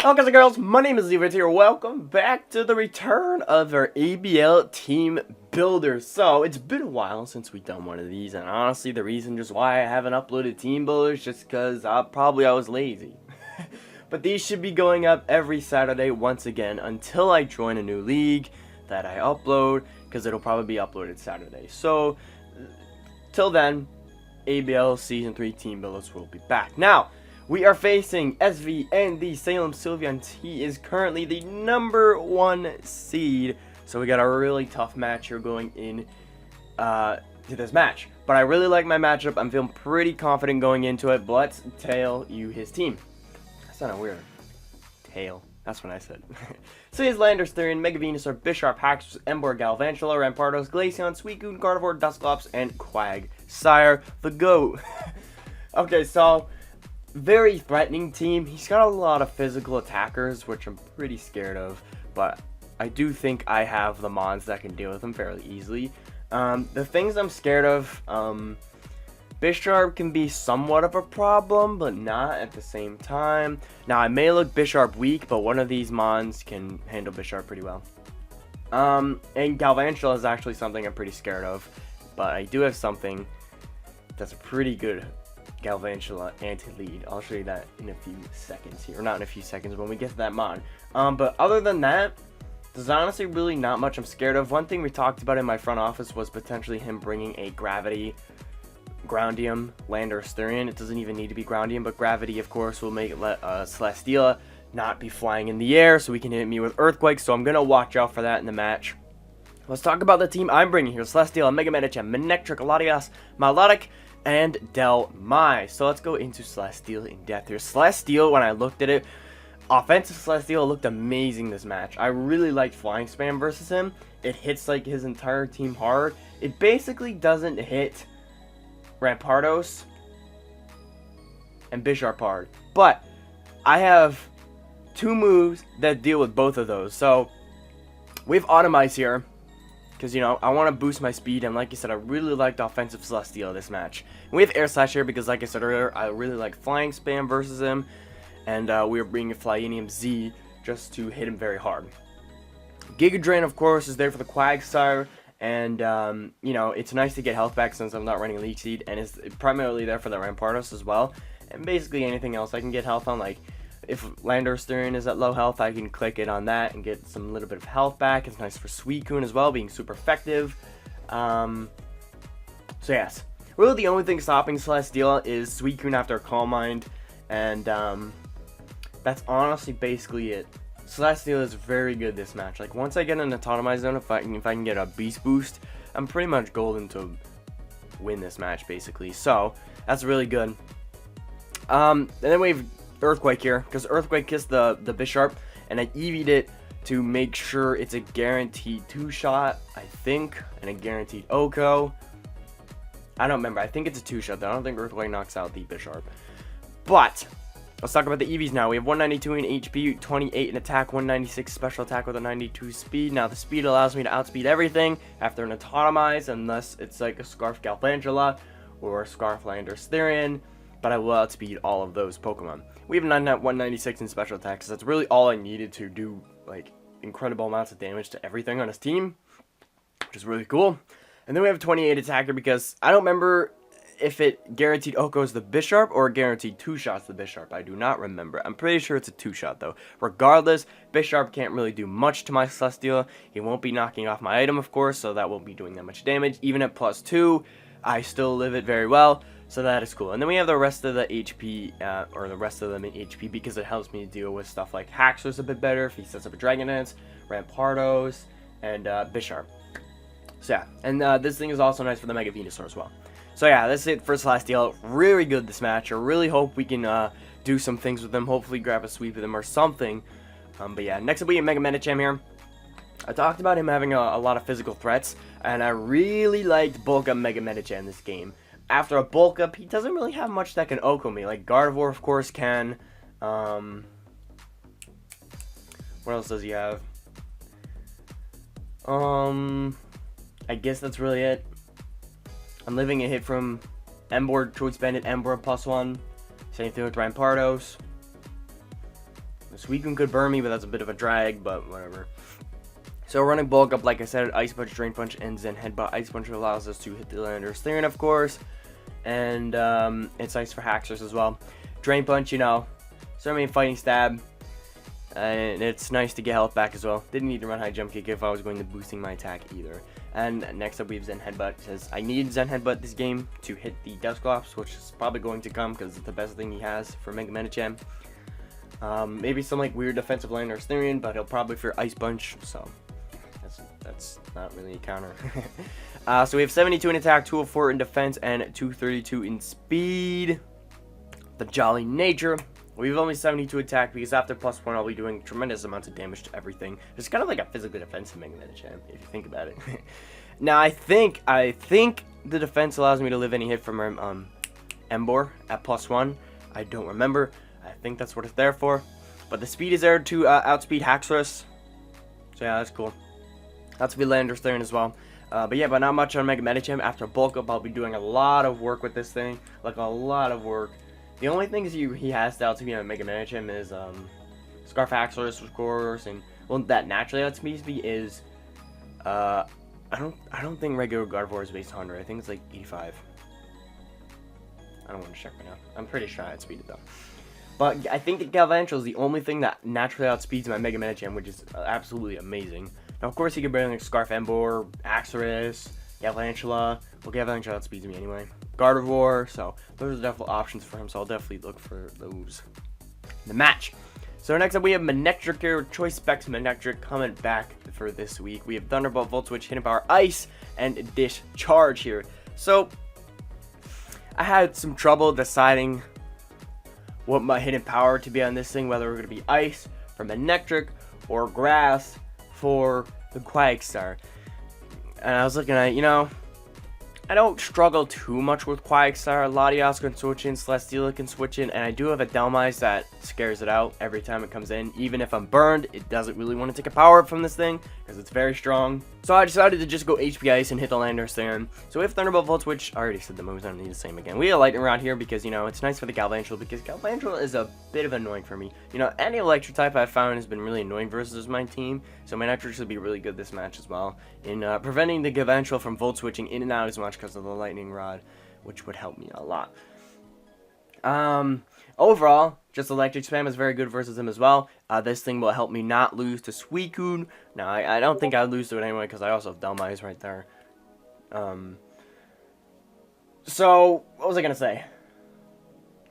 Hello guys and girls, my name is Levitee. Welcome back to the return of our ABL team builder. So, it's been a while since we've done one of these, and honestly the reason just why I haven't uploaded team builders is just because I was lazy. But these should be going up every Saturday once again until I join a new league that I upload, because it'll probably be uploaded Saturday. So, till then, ABL Season 3 team builders will be back. Now, we are facing SV and the Salem Sylveons. He is currently the #1 seed. So we got a really tough match here going in to this match. But I really like my matchup. I'm feeling pretty confident going into it. But let's tail you his team. That sounded weird. Tail. That's what I said. So he has Landers, Therian, Mega Venusaur, Bisharp, Haxorus, Ember, Galvantula, Rampardos, Glaceon, Suicune, Gardevoir, Dusclops, and Quagsire, the GOAT. Okay, so very threatening team. He's got a lot of physical attackers, which I'm pretty scared of, but I do think I have the mons that can deal with them fairly easily. The things I'm scared of, Bisharp can be somewhat of a problem, but not at the same time. Now, I may look Bisharp weak, but one of these mons can handle Bisharp pretty well. And Galvantula is actually something I'm pretty scared of, but I do have something that's a pretty good Galvantula anti-lead. I'll show you that in a few seconds here. Or not in a few seconds, when we get to that mon. But other than that, there's honestly really not much I'm scared of. One thing we talked about in my front office was potentially him bringing a Gravity, Groundium, Landers, Therian. It doesn't even need to be Groundium, but Gravity, of course, will make Celesteela not be flying in the air, so he can hit me with Earthquake, so I'm going to watch out for that in the match. Let's talk about the team I'm bringing here. Celesteela, Mega Medicham, Manectric, Latias, Milotic, and Delmai. So let's go into Celesteela in depth here. Celesteela, when I looked at it, offensive Celesteela looked amazing this match. I really liked Flying Spam versus him. It hits like his entire team hard. It basically doesn't hit Rampardos and Bisharp hard. But I have two moves that deal with both of those. So we have Automize here, because, you know, I want to boost my speed, and like I said, I really liked offensive Celesteela this match. And we have Air Slash here because, like I said earlier, I really like Flying Spam versus him, and we are bringing Flyinium Z just to hit him very hard. Giga Drain, of course, is there for the Quagsire, and, you know, it's nice to get health back since I'm not running Leech Seed, and it's primarily there for the Rampardos as well, and basically anything else I can get health on. Like, if Landers Therian is at low health, I can click it on that and get some little bit of health back. It's nice for Suicune as well, being super effective. So yes, really the only thing stopping Celesteela is Suicune after Calm Mind, and that's honestly basically it. Celesteela is very good this match. Like, once I get in the Automize zone, if I can get a Beast Boost, I'm pretty much golden to win this match basically. So that's really good. And then we have Earthquake here, because Earthquake kissed the Bisharp, and I EV'd it to make sure it's a guaranteed 2-shot, I think, and a guaranteed OHKO. I don't remember. I think it's a 2-shot though. I don't think Earthquake knocks out the Bisharp. But let's talk about the EVs now. We have 192 in HP, 28 in attack, 196 special attack with a 92 speed. Now the speed allows me to outspeed everything after an Automize, unless it's like a Scarf Galvantula or a Scarf Landers Therian, but I will outspeed all of those Pokemon. We have 196 in special attacks. That's really all I needed to do, like, incredible amounts of damage to everything on his team, which is really cool. And then we have 28 attacker, because I don't remember if it guaranteed OHKOs the Bisharp or guaranteed 2-shots the Bisharp. I do not remember. I'm pretty sure it's a 2-shot though. Regardless, Bisharp can't really do much to my Celesteela. He won't be knocking off my item, of course, so that won't be doing that much damage. Even at +2, I still live it very well. So that is cool. And then we have the rest of the HP, or the rest of them in HP, because it helps me deal with stuff like Haxorus a bit better if he sets up a Dragon Dance, Rampardos, and Bisharp. So yeah, and this thing is also nice for the Mega Venusaur as well. So yeah, that's it for Celesteela. Really good this match. I really hope we can do some things with him. Hopefully grab a sweep with him or something. But yeah, next up we have Mega Medicham here. I talked about him having a lot of physical threats, and I really liked Bulk Up Mega Medicham this game. After a Bulk Up, he doesn't really have much that can OHKO me. Like, Gardevoir, of course, can. What else does he have? I guess that's really it. I'm living a hit from Emboar, Choice Bandit, Emboar +1. Same thing with Rampardos. The Suicune could burn me, but that's a bit of a drag, but whatever. So running Bulk Up, like I said, Ice Punch, Drain Punch, and Zen Headbutt. Ice Punch allows us to hit the Landorus Therian, of course. And it's nice for Haxorus as well. Drain Punch, you know, certainly a fighting stab. And it's nice to get health back as well. Didn't need to run high jump kick if I was going to boosting my attack either. And next up we have Zen Headbutt. It says I need Zen Headbutt this game to hit the Dusclops, which is probably going to come because it's the best thing he has for Mega Medicham. Maybe some like weird defensive Landorus Therian, but he'll probably fear Ice Punch, so that's not really a counter. So we have 72 in attack, 204 in defense, and 232 in speed. The Jolly Nature. We have only 72 attack because after +1 I'll be doing tremendous amounts of damage to everything. It's kind of like a physically defensive Mega Medicham if you think about it. Now I think the defense allows me to live any hit from Emboar at +1. I don't remember. I think that's what it's there for. But the speed is there to outspeed Haxorus. So yeah, that's cool. That's Landorus Therian as well. But not much on Mega Medicham. After Bulk Up, I'll be doing a lot of work with this thing. Like a lot of work. The only things he has to outspeed on Mega Medicham is Scarf Haxorus, of course, and well, that naturally outspeeds me is I don't think regular Gardevoir is based on 100. I think it's like 85. I don't want to check right now. I'm pretty sure I outspeed it though. But I think that Galvantula is the only thing that naturally outspeeds my Mega Medicham, which is absolutely amazing. Now, of course, you can bring like Scarf Emboar, Haxorus, Galvantula. Well, Galvantula outspeeds me anyway. Gardevoir, so those are definitely options for him, so I'll definitely look for those in the match. So next up we have Manectric here, Choice Specs Manectric coming back for this week. We have Thunderbolt, Volt Switch, Hidden Power, Ice, and Discharge here. So I had some trouble deciding what my Hidden Power to be on this thing, whether we're going to be Ice for Manectric or Grass for the Quagstar. And I was looking at, you know, I don't struggle too much with Quagstar. Latias can switch in, Celesteela can switch in, and I do have a Dhelmise that scares it out every time it comes in. Even if I'm burned, it doesn't really want to take a power up from this thing, because it's very strong. So I decided to just go HP Ice and hit the Landorus Therian. So we have Thunderbolt, Volt Switch. I already said the moves, I don't need to say them again. We have Lightning Rod here because, you know, it's nice for the Galvantula, because Galvantula is a bit of annoying for me. You know, any Electric type I've found has been really annoying versus my team, so Manectric should be really good this match as well in preventing the Galvantula from Volt Switching in and out as much because of the Lightning Rod, which would help me a lot. Overall, just Electric Spam is very good versus him as well. This thing will help me not lose to Suicune. Now, I don't think I'd lose to it anyway, because I also have Dhelmise right there. So, what was I going to say?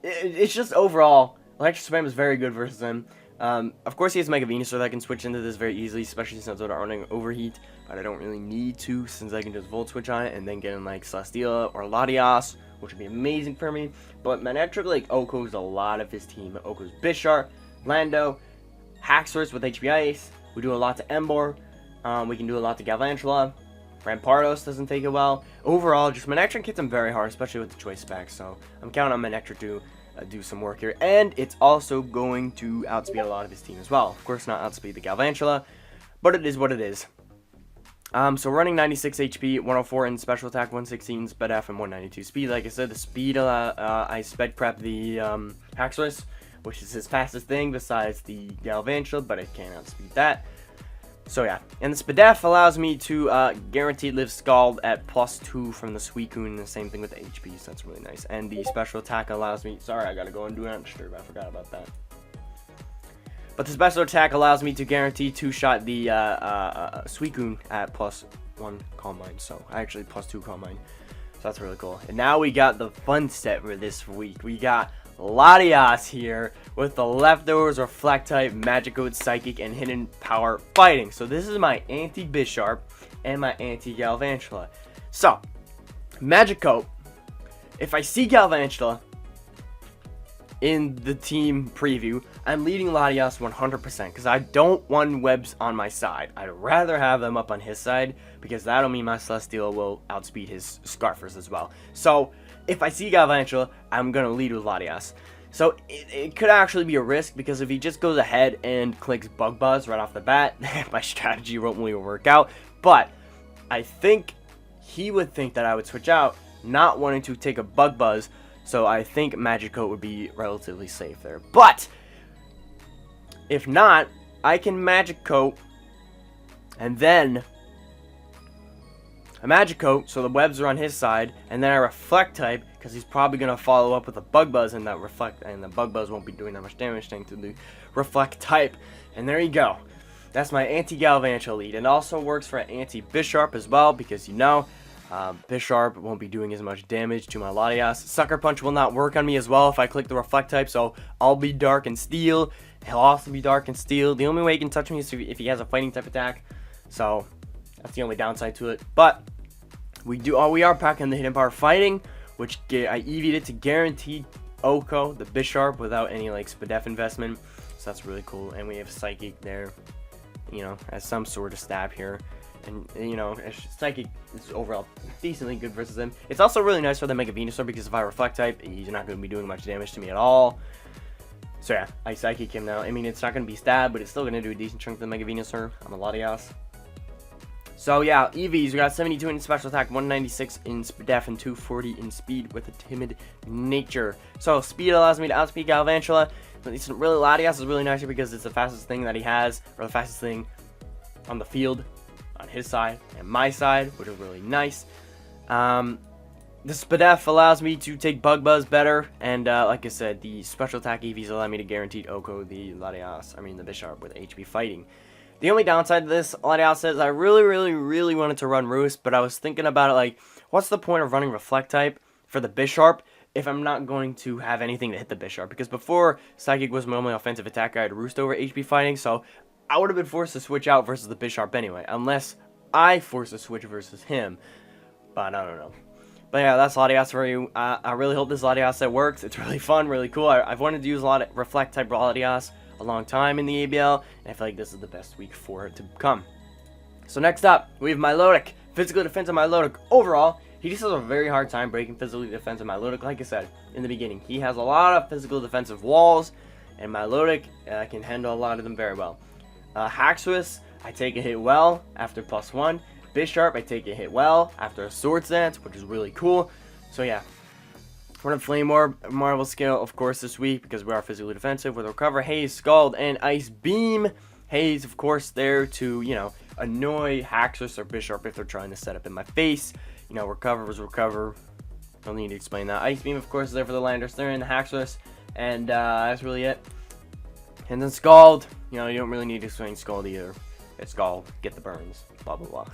It's just overall, Electric Spam is very good versus him. Of course, he has Mega Venusaur that can switch into this very easily, especially since I'm running Overheat. But I don't really need to, since I can just Volt Switch on it and then get in like Celesteela or Latias, which would be amazing for me. But Manectric like Oko's a lot of his team. Oko's Bisharp, Lando, Haxorus with HP Ice. We do a lot to Emboar. We can do a lot to Galvantula. Rampardos doesn't take it well. Overall, just Manectric hits him very hard, especially with the choice specs. So I'm counting on Manectric to do some work here. And it's also going to outspeed a lot of his team as well. Of course, not outspeed the Galvantula, but it is what it is. So running 96 HP, 104 in special attack, 116 speed F, and 192 speed. Like I said, the speed, I sped prep the Haxorus, which is his fastest thing besides the Galvantula, but I can't outspeed that. So yeah, and the Spadef allows me to guaranteed live Scald at +2 from the Suicune, and the same thing with the HP, so that's really nice. And the special attack allows me, sorry, I gotta go and do not disturb, I forgot about that. But the special attack allows me to guarantee 2-shot the Suicune at +1 Calm Mind, so I actually +2 Calm Mind, so that's really cool. And now we got the fun set for this week. We got Latias here with the leftovers Reflect type, Magic-Coat, Psychic, and Hidden Power fighting. So this is my anti-Bisharp and my anti-Galvantula. So, Magic-Coat, if I see Galvantula in the team preview, I'm leading Latias 100% because I don't want webs on my side. I'd rather have them up on his side because that'll mean my Celesteela will outspeed his Scarfers as well. So, if I see Galvantula, I'm going to lead with Latias. So, it could actually be a risk because if he just goes ahead and clicks Bug Buzz right off the bat, my strategy won't really work out. But, I think he would think that I would switch out, not wanting to take a Bug Buzz. So, I think Magic-Coat would be relatively safe there. But, If not, I can Magic Coat, and then a Magic Coat, so the webs are on his side, and then I Reflect type, because he's probably going to follow up with a Bug Buzz, and that Reflect, and the Bug Buzz won't be doing that much damage thanks to the Reflect type. And there you go. That's my anti-Galvantula lead. And also works for anti-Bisharp as well, because you know, Bisharp won't be doing as much damage to my Latias. Sucker Punch will not work on me as well if I click the Reflect type, so I'll be Dark and Steel. He'll also be Dark and Steel. The only way he can touch me is if he has a Fighting type attack, so that's the only downside to it. But we are packing the Hidden Power Fighting, which I EV'd it to guaranteed Oko, the Bisharp, without any like Spadef investment. So that's really cool. And we have Psychic there, you know, as some sort of stab here. And, you know, Psychic is overall decently good versus him. It's also really nice for the Mega Venusaur because if I Reflect type, he's not going to be doing much damage to me at all. So yeah, I Psychic him now. I mean, it's not going to be stab, but it's still going to do a decent chunk of the Mega Venusaur. I'm a Latias. So yeah, EVs, we got 72 in special attack, 196 in def, and 240 in speed with a timid nature. So speed allows me to outspeed Galvantula. But it's really, Latias is really nice here because it's the fastest thing that he has, or the fastest thing on the field, on his side and my side, which is really nice. The Spadef allows me to take Bug Buzz better, and like I said, the special attack EVs allow me to guarantee Oko the Bisharp with HP fighting. The only downside to this, Latias says, I really wanted to run Roost, but I was thinking about it like, what's the point of running Reflect type for the Bisharp if I'm not going to have anything to hit the Bisharp? Because before, Psychic was my only offensive attack, I had Roost over HP fighting, so I would have been forced to switch out versus the Bisharp anyway, unless I force a switch versus him, but I don't know. But yeah, that's Latias for you. I really hope this Latias set works. It's really fun, really cool. I've wanted to use a lot of Reflect type Latias a long time in the ABL, and I feel like this is the best week for it to come. So next up, we have Milotic. Physical defense of Milotic. Overall, he just has a very hard time breaking physical defense of Milotic. Like I said in the beginning, he has a lot of physical defensive walls, and Milotic can handle a lot of them very well. Haxorus, I take a hit well after +1. Bisharp, I take a hit well after a Swords Dance, which is really cool. So yeah, we're on Flame Orb, Marvel Scale, of course, this week, because we are physically defensive with Recover, Haze, Scald, and Ice Beam. Haze, of course, there to, you know, annoy Haxorus or Bisharp if they're trying to set up in my face. You know, Recover was Recover. Don't need to explain that. Ice Beam, of course, is there for the Landers. They're in the Haxorus, and that's really it. And then Scald, you know, you don't really need to explain Scald either. It's Scald, get the burns, blah blah blah.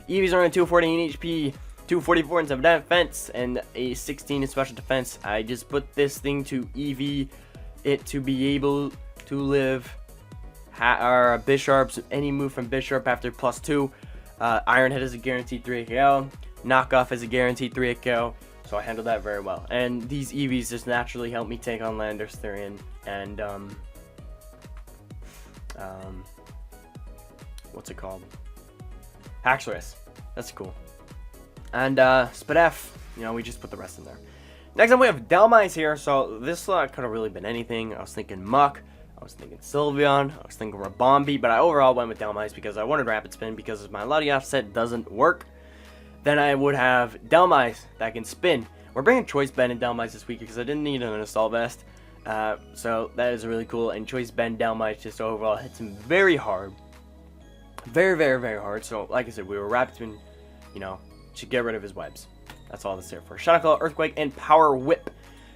Eevees are only 240 in HP, 244 in defense, and a 16 in special defense. I just put this thing to EV it to be able to live our Bisharps, any move from Bisharp after +2. Iron Head is a guaranteed 3 KO. Knockoff is a guaranteed 3 KO. So I handled that very well. And these EVs just naturally help me take on Landers, Therian, and what's it called? Haxorus. That's cool. And Spadef, you know, we just put the rest in there. Next up we have Dhelmise here. So this could have really been anything. I was thinking Muck. I was thinking Sylveon. I was thinking Rabombi. But I overall went with Dhelmise because I wanted Rapid Spin, because if my Latias set doesn't work, then I would have Dhelmise that can spin. We're bringing Choice Bend and Dhelmise this week because I didn't need an Assault Vest. So that is really cool. And Choice Bend Dhelmise just overall hits him very hard. Very hard. So like I said, we were Rapid Spin, you know, to get rid of his webs. That's all that's there for. Shadow Claw, Earthquake, and Power Whip.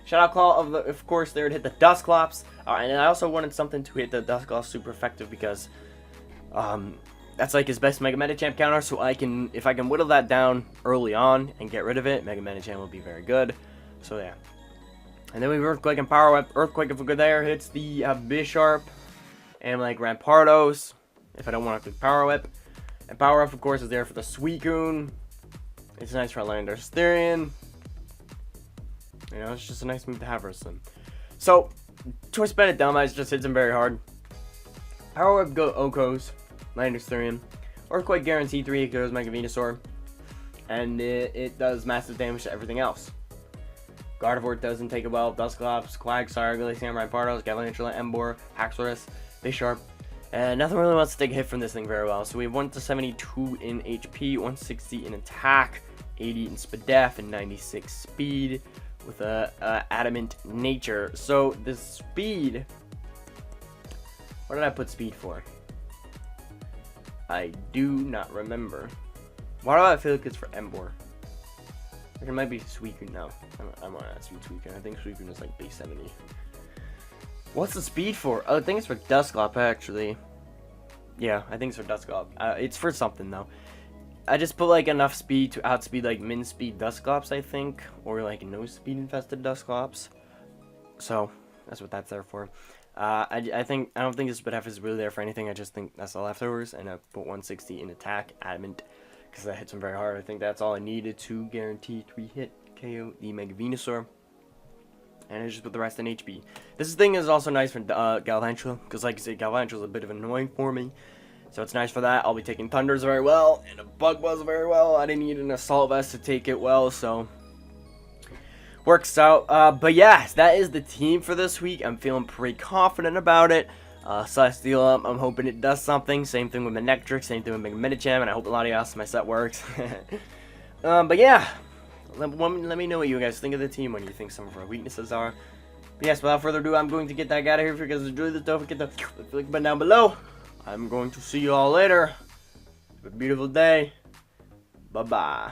Shadow Claw, of course, there to hit the Dusclops. And I also wanted something to hit the Dusclops super effective because that's like his best Mega Medicham counter. So I can, if I can whittle that down early on and get rid of it, Mega Medicham will be very good. So yeah. And then we have Earthquake and Power Whip. Earthquake, if we go there, hits the Bisharp and like Rampardos, if I don't want to click Power Whip. And Power Whip, of course, is there for the Suicune. It's nice for Landers, Therian. You know, it's just a nice move to have versus him. So, Choice Bend at Dhelmise just hits him very hard. Power Whip go Okos, Landers, Therian. Earthquake guaranteed 3 goes Mega Venusaur. And it does massive damage to everything else. Gardevoir doesn't take it well. Dusclops, Quagsire, Glacier, Rampardos, Galvantula, Emboar, Haxorus, Bisharp. And nothing really wants to take a hit from this thing very well. So we have 172 in HP, 160 in attack, 80 in Spadef, and 96 speed with a adamant nature. So the speed What did I put speed for? I do not remember. Why do I feel like it's for Embor? It might be Suicune now. I'm on that Suicune. I think Suicune is like base 70. What's the speed for? Oh, I think it's for Dusclops actually. Yeah, I think it's for Dusclops. It's for something though. I just put like enough speed to outspeed like min speed Dusclops, I think, or like no speed infested Dusclops. So that's what that's there for. I don't think this BF is really there for anything. I just think that's the leftovers, and I put 160 in attack, adamant, because that hits him very hard. I think that's all I needed to guarantee 3-hit KO the Mega Venusaur. And I just put the rest in HP. This thing is also nice for Galvantula, because like I said, Galvantula is a bit of annoying for me. So it's nice for that. I'll be taking Thunders very well, and a Bug Buzz very well. I didn't need an Assault Vest to take it well, so works out. But yeah, that is the team for this week. I'm feeling pretty confident about it. Celesteal, I'm hoping it does something. Same thing with Manectric, same thing with Mega Medicham, and I hope a lot of y'all my set works. But yeah, let me know what you guys think of the team, what you think some of our weaknesses are. But yes, without further ado, I'm going to get that guy out of here. If you guys enjoyed this, don't forget to click the like button down below. I'm going to see you all later. Have a beautiful day. Bye-bye.